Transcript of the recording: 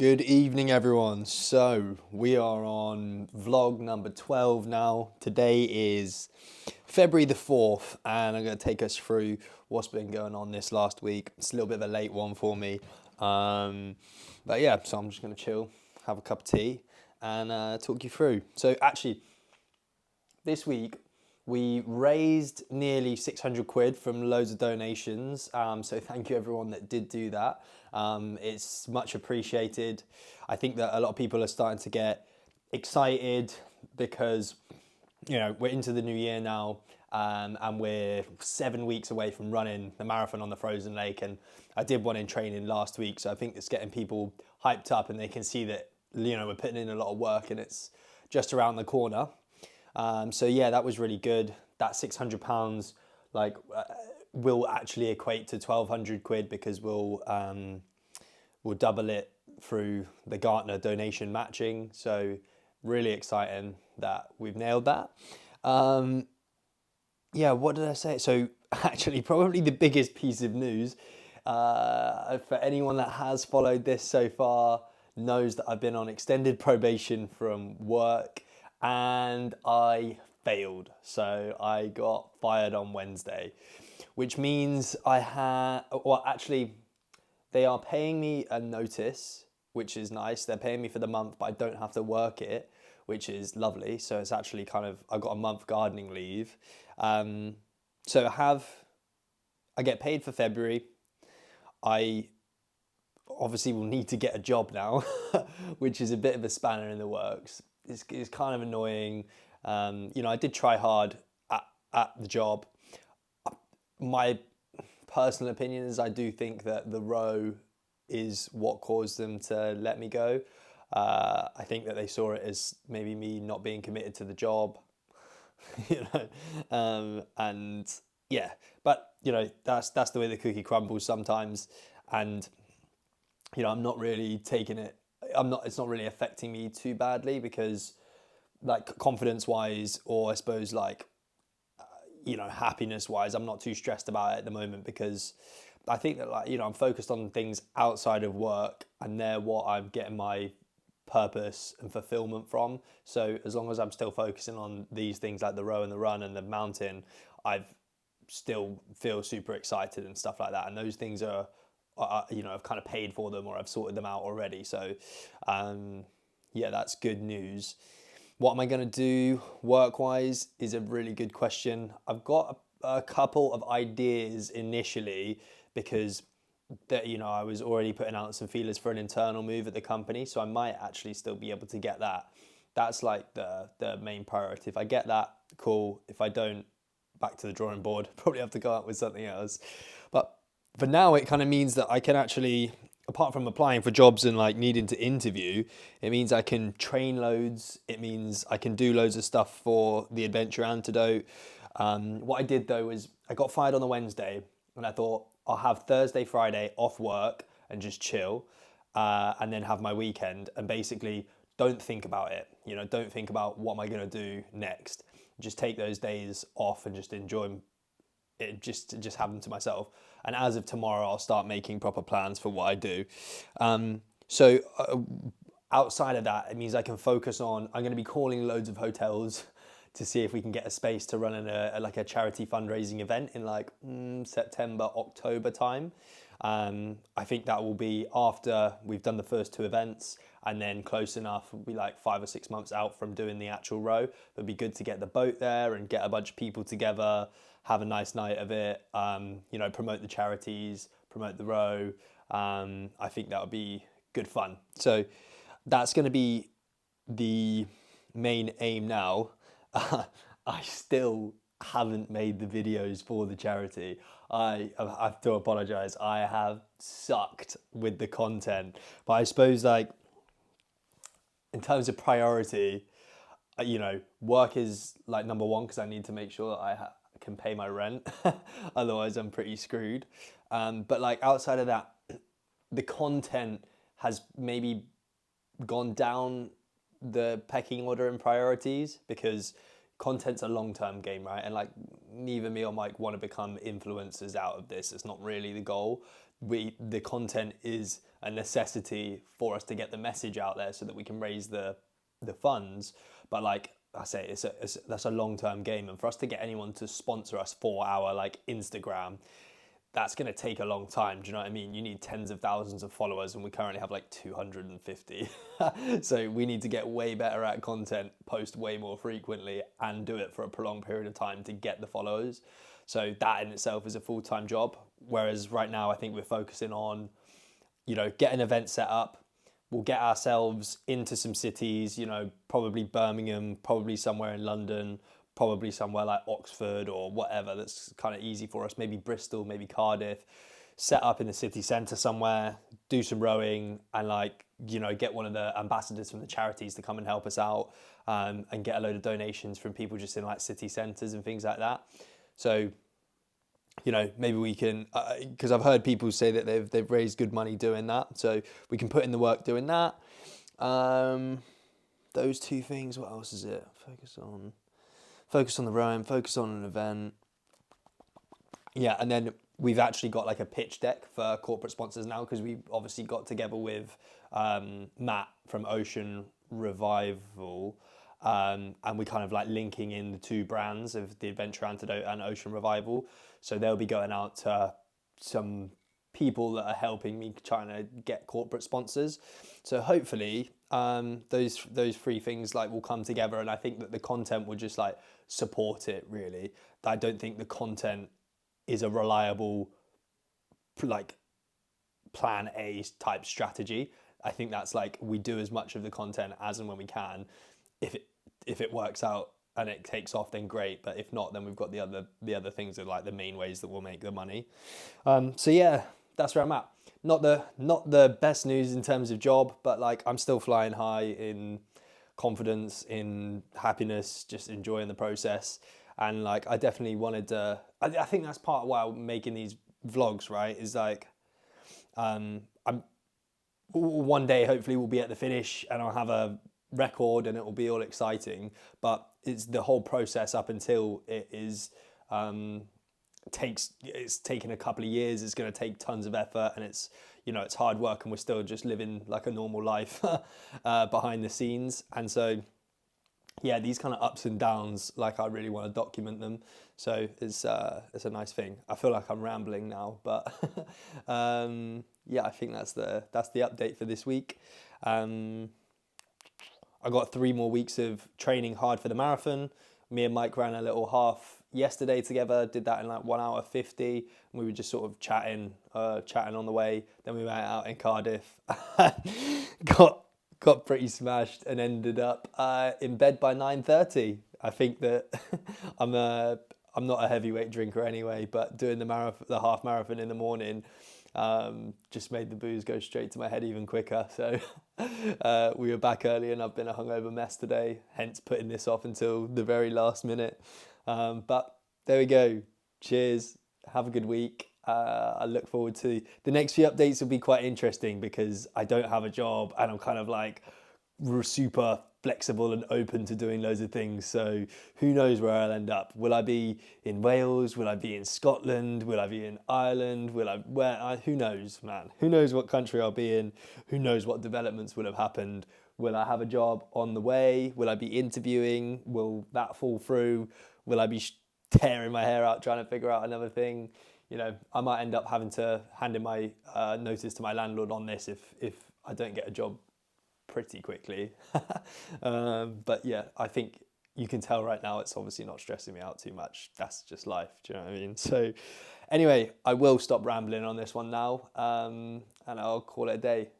Good evening, everyone. So, we are on vlog number 12 now. Today is February the 4th, and I'm going to take us through what's been going on this last week. It's a little bit of a late one for me. But yeah, so I'm just going to chill, have a cup of tea, and talk you through. So, actually, this week we raised nearly 600 quid from loads of donations. So thank you everyone that did do that. It's much appreciated. I think that a lot of people are starting to get excited because, you know, we're into the new year now, and we're 7 weeks away from running the marathon on the frozen lake. And I did one in training last week. So I think it's getting people hyped up and they can see that, you know, we're putting in a lot of work and it's just around the corner. So yeah, that was really good. That £600 will actually equate to 1,200 quid because we'll double it through the Gartner donation matching. So really exciting that we've nailed that. Yeah, what did I say? So actually, probably the biggest piece of news for anyone that has followed this so far knows that I've been on extended probation from work. And I failed. So I got fired on Wednesday, which means they are paying me a notice, which is nice. They're paying me for the month, but I don't have to work it, which is lovely. So it's actually I've got a month gardening leave. So I get paid for February. I obviously will need to get a job now, which is a bit of a spanner in the works. It's kind of annoying. I did try hard at the job. My personal opinion is I do think that the row is what caused them to let me go. I think that they saw it as maybe me not being committed to the job, and yeah, but that's the way the cookie crumbles sometimes, and I'm not really taking it. It's not really affecting me too badly because, like, confidence wise, or I suppose happiness wise, I'm not too stressed about it at the moment because I think that I'm focused on things outside of work and they're what I'm getting my purpose and fulfillment from. So as long as I'm still focusing on these things like the row and the run and the mountain, I've still feel super excited and stuff like that. And those things are I've kind of paid for them or I've sorted them out already. So, yeah, that's good news. What am I going to do work-wise is a really good question. I've got a couple of ideas initially because I was already putting out some feelers for an internal move at the company. So I might actually still be able to get that. That's like the main priority. If I get that, cool. If I don't, back to the drawing board. Probably have to go out with something else. But for now, it kind of means that I can actually, apart from applying for jobs and needing to interview, it means I can train loads. It means I can do loads of stuff for the adventure Antidote. What I did though was I got fired on the Wednesday and I thought I'll have Thursday, Friday off work and just chill, and then have my weekend and basically don't think about it. Don't think about what am I going to do next. Just take those days off and just enjoy it, just have them to myself. And as of tomorrow, I'll start making proper plans for what I do. So outside of that, it means I can focus on, I'm going to be calling loads of hotels to see if we can get a space to run a charity fundraising event in September, October time. I think that will be after we've done the first two events, and then close enough, we'll be 5 or 6 months out from doing the actual row. It'd be good to get the boat there and get a bunch of people together, have a nice night of it, promote the charities, promote the row. I think that would be good fun. So that's going to be the main aim now. I still haven't made the videos for the charity. I have to apologize. I have sucked with the content, but I suppose in terms of priority, work is number one because I need to make sure that I can pay my rent. Otherwise, I'm pretty screwed. But outside of that, the content has maybe gone down the pecking order in priorities because content's a long-term game, right? And neither me or Mike want to become influencers out of this. It's not really the goal. The content is a necessity for us to get the message out there so that we can raise the funds. But like I say, that's a long-term game, and for us to get anyone to sponsor us for our like Instagram, that's going to take a long time. Do you know what I mean? You need tens of thousands of followers, and we currently have like 250. So we need to get way better at content, post way more frequently, and do it for a prolonged period of time to get the followers. So that in itself is a full-time job. Whereas right now, I think we're focusing on, get an event set up. We'll get ourselves into some cities, probably Birmingham, probably somewhere in London, probably somewhere like Oxford or whatever that's kind of easy for us, maybe Bristol, maybe Cardiff, set up in the city centre somewhere, do some rowing, and get one of the ambassadors from the charities to come and help us out, and get a load of donations from people just in like city centres and things like that. So, maybe we can, because I've heard people say that they've raised good money doing that, so we can put in the work doing that. Those two things. What else is it? Focus on the rowing, focus on an event. Yeah, and then we've actually got like a pitch deck for corporate sponsors now, because we obviously got together with Matt from Ocean Revival, and we kind of like linking in the two brands of the Adventure Antidote and Ocean Revival. So they'll be going out to some people that are helping me trying to get corporate sponsors. So hopefully those three things like will come together, and I think that the content will just like support it really. I don't think the content is a reliable like plan A type strategy. I think that's like we do as much of the content as and when we can. If it works out and it takes off, then great. But if not, then we've got the other things that are like the main ways that we'll make the money. So yeah, that's where I'm at. Not the best news in terms of job, but like I'm still flying high in confidence, in happiness, just enjoying the process. And like I definitely wanted to. I think that's part of why I'm making these vlogs. Right, is like I'm one day hopefully we'll be at the finish and I'll have a record and it will be all exciting, but it's the whole process up until it is it's taken a couple of years. It's going to take tons of effort, and it's it's hard work, and we're still just living like a normal life behind the scenes. And so yeah, these kind of ups and downs, like I really want to document them. So it's a nice thing. I feel like I'm rambling now, but yeah, I think that's the update for this week. I got 3 more weeks of training hard for the marathon. Me and Mike ran a little half yesterday together, did that in like 1 hour 50. And we were just sort of chatting on the way. Then we went out in Cardiff, got pretty smashed, and ended up in bed by 9:30. I think that I'm not a heavyweight drinker anyway, but doing the half marathon in the morning just made the booze go straight to my head even quicker. So we were back early, and I've been a hungover mess today, hence putting this off until the very last minute. But there we go. Cheers. Have a good week. I look forward to the next few updates. Will be quite interesting because I don't have a job, and I'm kind of like super flexible and open to doing loads of things. So who knows where I'll end up? Will I be in Wales? Will I be in Scotland? Will I be in Ireland? Who knows, man? Who knows what country I'll be in? Who knows what developments will have happened? Will I have a job on the way? Will I be interviewing? Will that fall through? Will I be tearing my hair out trying to figure out another thing? I might end up having to hand in my notice to my landlord on this if I don't get a job pretty quickly. But yeah, I think you can tell right now it's obviously not stressing me out too much. That's just life. Do you know what I mean? So anyway, I will stop rambling on this one now, and I'll call it a day.